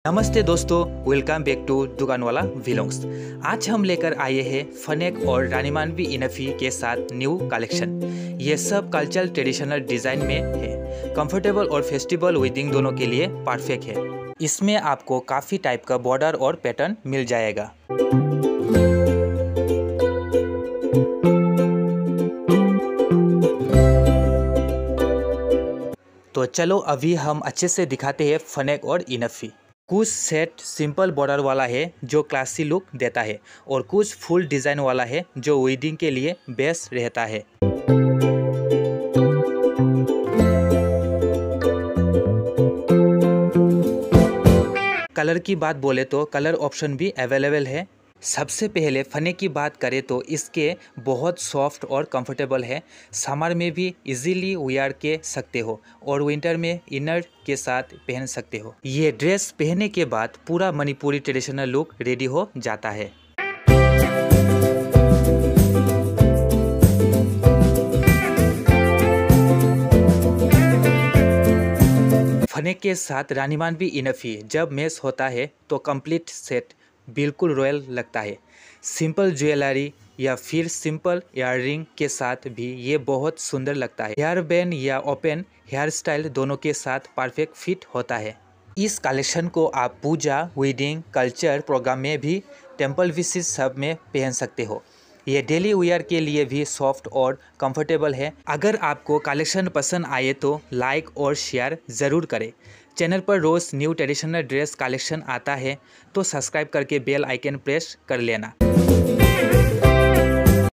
नमस्ते दोस्तों, welcome back to दुकान वाला व्लॉग्स। आज हम लेकर आए हैं फनेक और रानी मानवी इनफी के साथ न्यू कलेक्शन। ये सब कल्चरल ट्रेडिशनल डिज़ाइन में है। कंफर्टेबल और फेस्टिवल वेडिंग दोनों के लिए परफेक्ट है। इसमें आपको काफ़ी टाइप का बॉर्डर और पैटर्न मिल जाएगा। तो चलो अभी हम अच्छे से दिखाते हैं फनेक और इनफी। कुछ सेट सिंपल बॉर्डर वाला है जो क्लासी लुक देता है और कुछ फुल डिज़ाइन वाला है जो वेडिंग के लिए बेस्ट रहता है। कलर की बात बोले तो कलर ऑप्शन भी अवेलेबल है। सबसे पहले फनेक की बात करें तो इसके बहुत सॉफ्ट और कंफर्टेबल है। समर में भी इजीली वेयर के सकते हो और विंटर में इनर के साथ पहन सकते हो। ये ड्रेस पहनने के बाद पूरा मणिपुरी ट्रेडिशनल लुक रेडी हो जाता है। फनेक के साथ रानी मानवी इनफी जब मैच होता है तो कंप्लीट सेट बिल्कुल रॉयल लगता है। सिंपल ज्वेलरी या फिर सिंपल इयररिंग के साथ भी ये बहुत सुंदर लगता है। हेयर बैंड या ओपन हेयर स्टाइल दोनों के साथ परफेक्ट फिट होता है। इस कलेक्शन को आप पूजा, वेडिंग, कल्चर प्रोग्राम में भी, टेम्पल विजिट सब में पहन सकते हो। ये डेली वेयर के लिए भी सॉफ्ट और कंफर्टेबल है। अगर आपको कलेक्शन पसंद आए तो लाइक और शेयर ज़रूर करें। चैनल पर रोज़ न्यू ट्रेडिशनल ड्रेस कलेक्शन आता है तो सब्सक्राइब करके बेल आइकन प्रेस कर लेना।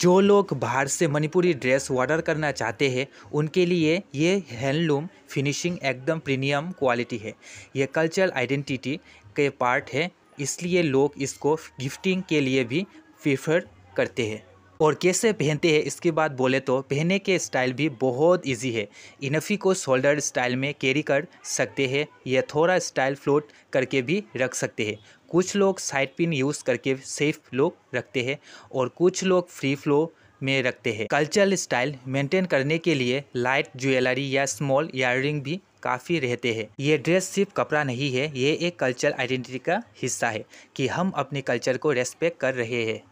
जो लोग बाहर से मणिपुरी ड्रेस ऑर्डर करना चाहते हैं उनके लिए ये हैंडलूम फिनिशिंग एकदम प्रीमियम क्वालिटी है। ये कल्चरल आइडेंटिटी के पार्ट है, इसलिए लोग इसको गिफ्टिंग के लिए भी प्रीफर करते हैं। और कैसे पहनते हैं इसकी बात बोले तो पहनने के स्टाइल भी बहुत इजी है। इनफी को शोल्डर स्टाइल में कैरी कर सकते हैं या थोड़ा स्टाइल फ्लोट करके भी रख सकते हैं। कुछ लोग साइड पिन यूज़ करके सेफ लुक रखते हैं और कुछ लोग फ्री फ्लो में रखते हैं। कल्चरल स्टाइल मेंटेन करने के लिए लाइट ज्वेलरी या स्मॉल इयररिंग भी काफ़ी रहते हैं। ये ड्रेस सिर्फ कपड़ा नहीं है, ये एक कल्चरल आइडेंटिटी का हिस्सा है कि हम अपने कल्चर को रेस्पेक्ट कर रहे हैं।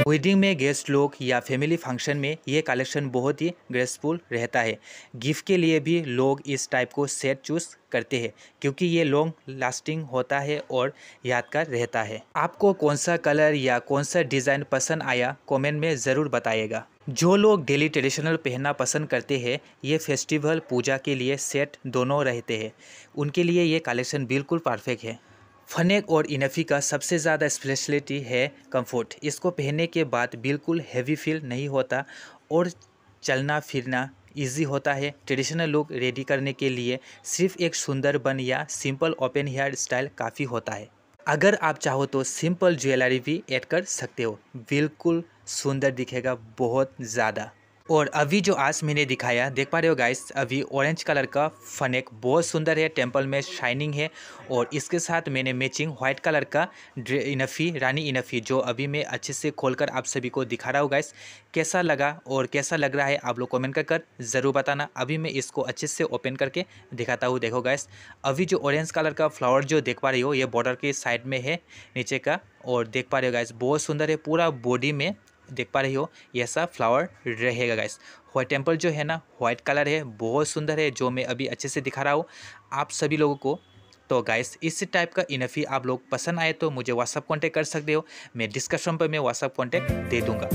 वेडिंग में गेस्ट लोग या फैमिली फंक्शन में ये कलेक्शन बहुत ही ग्रेसफुल रहता है। गिफ्ट के लिए भी लोग इस टाइप को सेट चूज करते हैं क्योंकि ये लॉन्ग लास्टिंग होता है और यादगार रहता है। आपको कौन सा कलर या कौन सा डिज़ाइन पसंद आया कमेंट में ज़रूर बताइएगा। जो लोग डेली ट्रेडिशनल पहनना पसंद करते हैं, ये फेस्टिवल पूजा के लिए सेट दोनों रहते हैं, उनके लिए ये कलेक्शन बिल्कुल परफेक्ट है। फनेक और इनफी का सबसे ज़्यादा स्पेशलिटी है कंफर्ट। इसको पहनने के बाद बिल्कुल हैवी फील नहीं होता और चलना फिरना इजी होता है। ट्रेडिशनल लुक रेडी करने के लिए सिर्फ एक सुंदर बन या सिंपल ओपन हेयर स्टाइल काफ़ी होता है। अगर आप चाहो तो सिंपल ज्वेलरी भी ऐड कर सकते हो, बिल्कुल सुंदर दिखेगा बहुत ज़्यादा। और अभी जो आज मैंने दिखाया देख पा रहे हो गाइस, अभी ऑरेंज कलर का फनेक बहुत सुंदर है, टेम्पल में शाइनिंग है और इसके साथ मैंने मैचिंग व्हाइट कलर का इनफी रानी इनफी जो अभी मैं अच्छे से खोलकर आप सभी को दिखा रहा हूँ। गाइस कैसा लगा और कैसा लग रहा है आप लोग कमेंट कर ज़रूर बताना। अभी मैं इसको अच्छे से ओपन करके दिखाता हूँ। देखो गाइस, अभी जो ऑरेंज कलर का फ्लावर जो देख पा रही हो ये बॉर्डर के साइड में है नीचे का, और देख पा रहे हो गाइस बहुत सुंदर है। पूरा बॉडी में देख पा रही हो ऐसा फ्लावर रहेगा गाइस। व्हाइट टेम्पल जो है ना व्हाइट कलर है, बहुत सुंदर है जो मैं अभी अच्छे से दिखा रहा हूँ आप सभी लोगों को। तो गाइस इस टाइप का इनफी आप लोग पसंद आए तो मुझे व्हाट्सअप कॉन्टेक्ट कर सकते हो, मैं डिस्क्रिप्शन पर मैं व्हाट्सअप कॉन्टेक्ट दे दूँगा।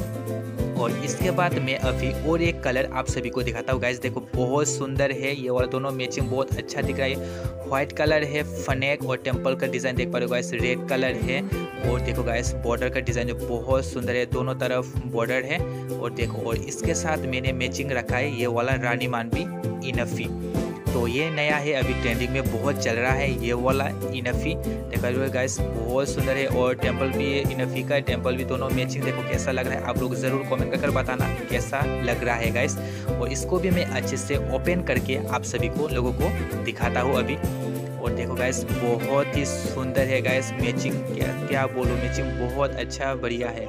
और इसके बाद मैं अभी और एक कलर आप सभी को दिखाता हूँ। गाइस देखो बहुत सुंदर है, ये वाला दोनों मैचिंग बहुत अच्छा दिख रहा है। व्हाइट कलर है, फनेक और टेम्पल का डिज़ाइन देख पा रहे हो गाइस, रेड कलर है। और देखो गाइस बॉर्डर का डिज़ाइन जो बहुत सुंदर है, दोनों तरफ बॉर्डर है। और देखो और इसके साथ मैंने मैचिंग रखा है ये वाला रानी मानवी इनफी। तो ये नया है, अभी ट्रेंडिंग में बहुत चल रहा है ये वाला इनफी। देखो गाइस बहुत सुंदर है और टेम्पल भी इनफी का टेम्पल भी दोनों मैचिंग। देखो कैसा लग रहा है आप लोग ज़रूर कमेंट कर बताना कैसा लग रहा है गाइस। और इसको भी मैं अच्छे से ओपन करके आप सभी को लोगों को दिखाता हूँ अभी। और देखो गाइस बहुत ही सुंदर है गाइस, मैचिंग क्या बोलूँ, मैचिंग बहुत अच्छा बढ़िया है।